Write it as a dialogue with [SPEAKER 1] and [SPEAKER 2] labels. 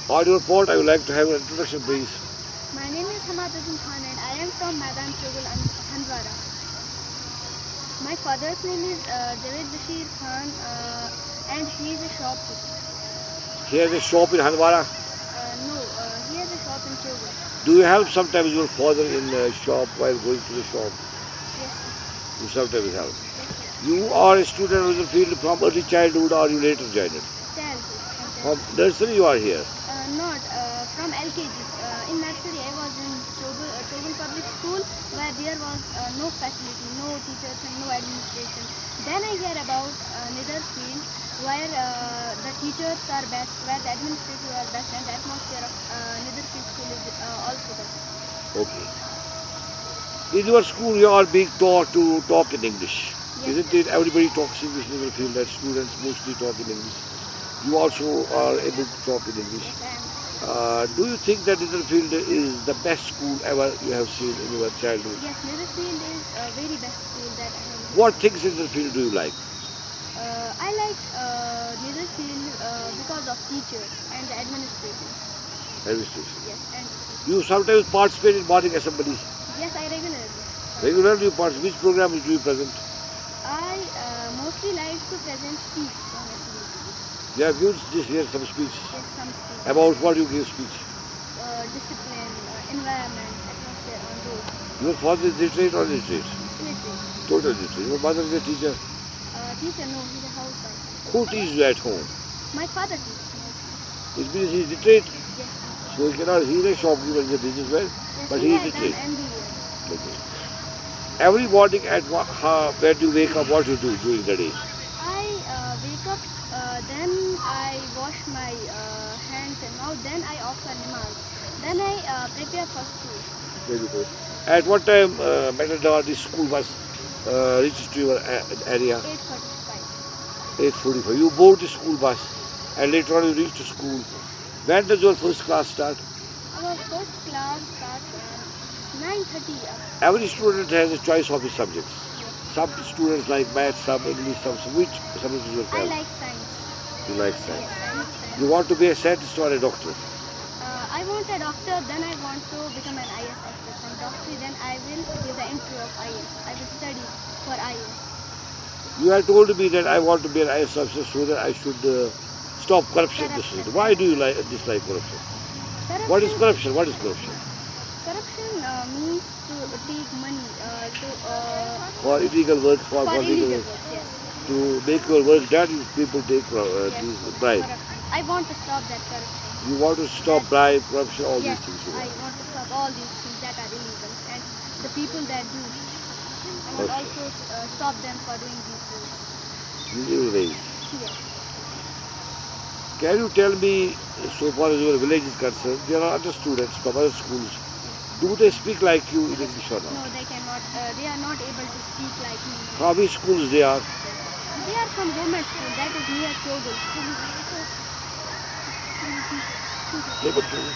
[SPEAKER 1] On your part, I would like to have an introduction, please.
[SPEAKER 2] My name is Hamad Azim Khan and I am from Madan Chogul, Handwara. My father's name is Javed Bashir Khan and he is a shopkeeper.
[SPEAKER 1] He has a shop in Handwara.
[SPEAKER 2] No, he has a shop in Chogul.
[SPEAKER 1] Do you help sometimes your father in the shop while going to the shop?
[SPEAKER 2] Yes, sir.
[SPEAKER 1] You sometimes help.
[SPEAKER 2] Yes, sir.
[SPEAKER 1] You are a student in the field from early childhood or you later joined it?
[SPEAKER 2] Childhood.
[SPEAKER 1] From nursery you are here.
[SPEAKER 2] Not from LKG. In nursery I was in Chogul Public School where there was no facility, no teachers and no administration. Then I hear about Netherfield where the teachers are best, where the administrators are best and the atmosphere of Netherfield School is also best.
[SPEAKER 1] Okay. In your school you are being taught to talk in English.
[SPEAKER 2] Yes,
[SPEAKER 1] Isn't it? Everybody talks English in the field, that students mostly talk in English. You also are able to talk in English.
[SPEAKER 2] Yes, I am.
[SPEAKER 1] Do you think that Netherfield is the best school ever you have seen in your childhood?
[SPEAKER 2] Yes, Netherfield is a very best school that I have.
[SPEAKER 1] What things in Netherfield do you like?
[SPEAKER 2] I like Netherfield because of teachers and the administration.
[SPEAKER 1] Administration.
[SPEAKER 2] Yes, and
[SPEAKER 1] You sometimes participate in morning assembly.
[SPEAKER 2] yes, I regularly.
[SPEAKER 1] Regularly you participate. Which programs do you present?
[SPEAKER 2] I mostly like to present speech on assembly.
[SPEAKER 1] You have used this year some speech.
[SPEAKER 2] Yes, some speech.
[SPEAKER 1] About what you give speech?
[SPEAKER 2] Discipline, environment, atmosphere on those.
[SPEAKER 1] Your father is literate or illiterate?
[SPEAKER 2] Literature.
[SPEAKER 1] Total literate. Your mother is a teacher.
[SPEAKER 2] Teacher, no, he's a housewife.
[SPEAKER 1] Who teaches you at home?
[SPEAKER 2] My father teaches me.
[SPEAKER 1] It means he is literate.
[SPEAKER 2] Yes.
[SPEAKER 1] So he cannot, he is a shopkeeper, he is a businessman,
[SPEAKER 2] Yes,
[SPEAKER 1] but
[SPEAKER 2] he
[SPEAKER 1] he is
[SPEAKER 2] has done
[SPEAKER 1] literate.
[SPEAKER 2] MBA.
[SPEAKER 1] Okay. Every morning at when you wake up, what you do during the day?
[SPEAKER 2] I wake up, then I wash my hands and mouth, then I offer namaz. Then I prepare for school.
[SPEAKER 1] Very good. At what time, Matador, the school bus reaches to your area?
[SPEAKER 2] 8:45.
[SPEAKER 1] 8:45. You board the school bus and later on you reach to school. When does your first class start?
[SPEAKER 2] Our first class starts at 9:30.
[SPEAKER 1] Every student has a choice of his subjects. Some students like maths, some English, some which subject is your
[SPEAKER 2] I
[SPEAKER 1] favorite?
[SPEAKER 2] like science.
[SPEAKER 1] You like
[SPEAKER 2] Yes,
[SPEAKER 1] science.
[SPEAKER 2] science.
[SPEAKER 1] You want to be a scientist or a doctor?
[SPEAKER 2] I want a doctor, then I want to become an IS officer. From doctor, then I will give the interview of IS. I will study for IS.
[SPEAKER 1] You have told me that I want to be an IS officer so that I should stop corruption in the society. Why do you dislike corruption? What is corruption? What is corruption?
[SPEAKER 2] Corruption means to take money
[SPEAKER 1] For illegal work, for
[SPEAKER 2] for illegal
[SPEAKER 1] legal
[SPEAKER 2] work. Yes.
[SPEAKER 1] to make your work done, people take
[SPEAKER 2] Yes.
[SPEAKER 1] these bribe.
[SPEAKER 2] Corruption. I want to stop that corruption.
[SPEAKER 1] You want to stop bribe, corruption, all
[SPEAKER 2] Yes,
[SPEAKER 1] these things. You
[SPEAKER 2] I
[SPEAKER 1] want.
[SPEAKER 2] want to stop all these things that are illegal and the people that do. I want
[SPEAKER 1] Okay.
[SPEAKER 2] also stop them for doing these things.
[SPEAKER 1] Illegal ways.
[SPEAKER 2] Yes.
[SPEAKER 1] Can you tell me, so far as your village is concerned, there are other students from other schools. Do they speak like you in English or
[SPEAKER 2] No,
[SPEAKER 1] not?
[SPEAKER 2] they cannot. They are not able to speak like me.
[SPEAKER 1] From which schools they are?
[SPEAKER 2] They are from government school. That is near Chogul.
[SPEAKER 1] Table school.